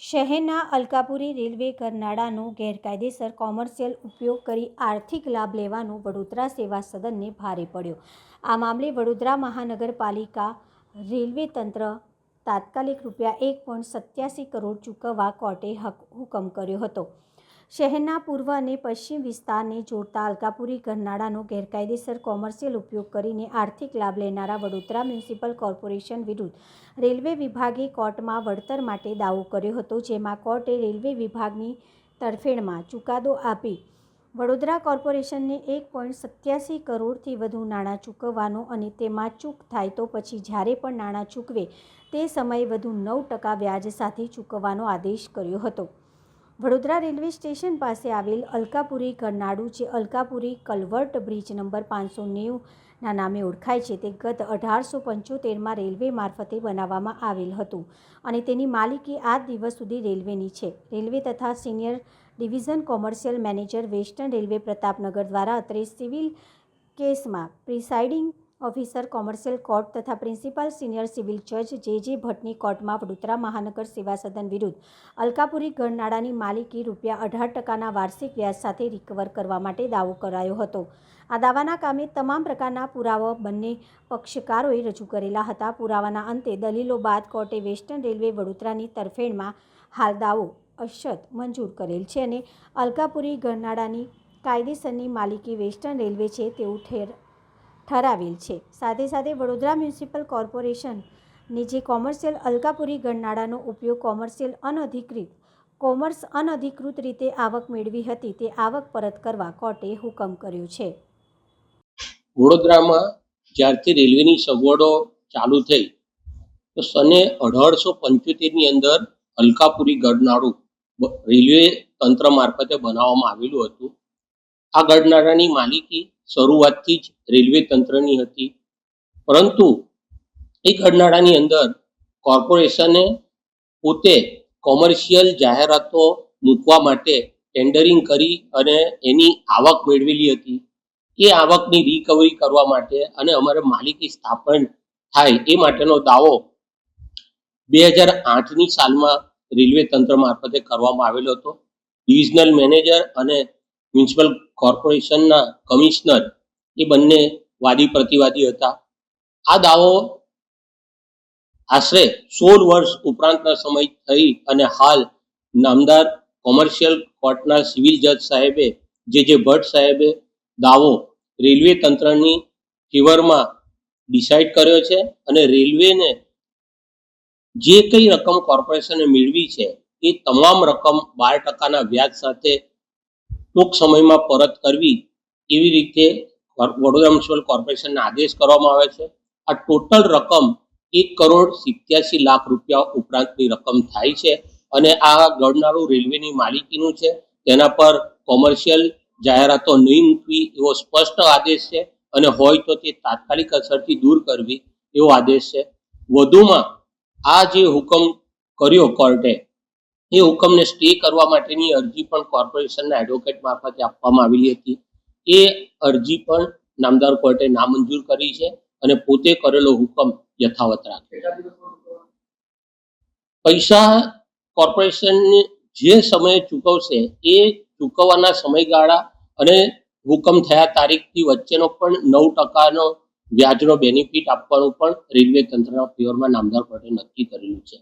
શહેરના અલકાપુરી રેલવે કરનાળાનો ગેરકાયદેસર કોમર્શિયલ ઉપયોગ કરી આર્થિક લાભ લેવાનો વડોદરા સેવા સદનને ભારે પડ્યો। આ મામલે વડોદરા મહાનગરપાલિકા રેલવે તંત્ર તાત્કાલિક ₹1.87 કરોડ ચૂકવવા કોર્ટે હુકમ કર્યો હતો। શહેરના પૂર્વ અને પશ્ચિમ વિસ્તારને જોડતા અલકાપુરી કરનાળાનો ગેરકાયદેસર કોમર્શિયલ ઉપયોગ કરીને આર્થિક લાભ લેનારા વડોદરા મ્યુનિસિપલ કોર્પોરેશન વિરુદ્ધ રેલવે વિભાગે કોર્ટમાં વળતર માટે દાવો કર્યો હતો, જેમાં કોર્ટે રેલવે વિભાગની તરફેણમાં ચુકાદો આપી વડોદરા કોર્પોરેશનને 1.87 કરોડથી વધુ નાણાં ચૂકવવાનો અને તેમાં ચૂક થાય તો પછી જ્યારે પણ નાણાં ચૂકવે તે સમયે વધુ 9% વ્યાજ સાથે ચૂકવવાનો આદેશ કર્યો હતો। વડોદરા રેલવે સ્ટેશન પાસે આવેલ અલકાપુરી કરનાળું, જે અલકાપુરી કલવર્ટ બ્રિજ નંબર 590ના નામે ઓળખાય છે, તે ગત 1875માં રેલવે મારફતે બનાવવામાં આવેલ હતું અને તેની માલિકી આજ દિવસ સુધી રેલવેની છે। રેલવે તથા senior division commercial manager western railway Pratapnagar દ્વારા અત્રે સિવિલ કેસમાં પ્રિસાઇડિંગ ઓફિસર કોમર્શિયલ કોર્ટ તથા પ્રિન્સિપાલ સિનિયર સિવિલ જજ જે ભટ્ટની કોર્ટમાં વડોદરા મહાનગર સેવા સદન વિરુદ્ધ અલકાપુરી ગરનાળાની માલિકી ₹18%ના વાર્ષિક વ્યાજ સાથે રિકવર કરવા માટે દાવો કરાયો હતો। આ દાવાના કામે તમામ પ્રકારના પુરાવા બંને પક્ષકારોએ રજૂ કરેલા હતા। પુરાવાના અંતે દલીલો બાદ કોર્ટે વેસ્ટર્ન રેલવે વડોદરાની તરફેણમાં હાલ દાવો અશત મંજૂર કરેલ છે અને અલકાપુરી ગરનાળાની કાયદેસરની માલિકી વેસ્ટર્ન રેલવે છે તેવું ઠરાવેલ છે। સાથે સાથે વડોદરા મ્યુનિસિપલ કોર્પોરેશનને જે કોમર્શિયલ અલકાપુરી ગરનાળાનો ઉપયોગ કોમર્સ અનધિકૃત રીતે આવક મેળવી હતી તે આવક પરત કરવા કોર્ટે હુકમ કર્યો છે। વડોદરામાં જ્યારથી રેલવેની સગવડો ચાલુ થઈ તો સને 1875ની અંદર અલકાપુરી ગરનાળું રેલવે તંત્ર મારફતે બનાવવામાં આવેલું હતું। આ ગરનાળાની માલિકી શરૂઆતથી જ રેલવે તંત્રની હતી, પરંતુ એ ગરનાળાની અંદર કોર્પોરેશને પોતે કોમર્શિયલ જાહેરાતો મૂકવા માટે ટેન્ડરિંગ કરી અને એની આવક મેળવેલી હતી। એ આવકની રિકવરી કરવા માટે અને અમારે માલિકી સ્થાપન થાય એ માટેનો દાવો 2008ની સાલમાં રેલવે તંત્ર મારફતે કરવામાં આવેલો હતો। ડિવિઝનલ મેનેજર અને મ્યુનિસિપલ કોર્પોરેશનના કમિશનર એ બંને વાદી પ્રતિવાદી હતા। આ દાવો આશરે 16 વર્ષ ઉપરાંતના સમય થઈ અને હાલ નામદાર કોમર્શિયલ કોર્ટના સિવિલ જજ સાહેબે જે ભટ્ટ સાહેબે દાવો રેલવે તંત્રની ફેવરમાં ડિસાઇડ કર્યો છે અને રેલવેને જે કંઈ રકમ કોર્પોરેશને મેળવી છે એ તમામ રકમ 12%ના વ્યાજ સાથે ટૂંક સમયમાં પરત કરવી એવી રીતે વડોદરા મ્યુનિસિપલ કોર્પોરેશનને આદેશ કરવામાં આવે છે। આ ટોટલ રકમ ₹1,87,00,000 ઉપરાંતની રકમ થાય છે અને આ ગરનાળું રેલવેની માલિકીનું છે। તેના પર કોમર્શિયલ જાહેરાતો નહીં મૂકવી એવો સ્પષ્ટ આદેશ છે અને હોય તો તે તાત્કાલિક અસરથી દૂર કરવી એવો આદેશ છે। વધુમાં આ જે હુકમ કર્યો કોર્ટે એ હુકમને સ્ટે કરવા માટેની અરજી પણ કોર્પોરેશનના એડવોકેટ મારફતે આપવામાં આવેલી હતી। એ અરજી પણ નામદાર કોર્ટે નામંજૂર કરી છે અને પોતે કરેલો હુકમ યથાવત રાખે છે। પૈસા કોર્પોરેશનને જે સમયે ચૂકવશે એ ચૂકવવાના સમયગાળા અને હુકમ થયા તારીખથી વચ્ચેનો પણ 9%નો વ્યાજનો બેનિફિટ આપવાનું પણ રેલવે તંત્રના ફેવરમાં નામદાર કોર્ટે નક્કી કરેલું છે।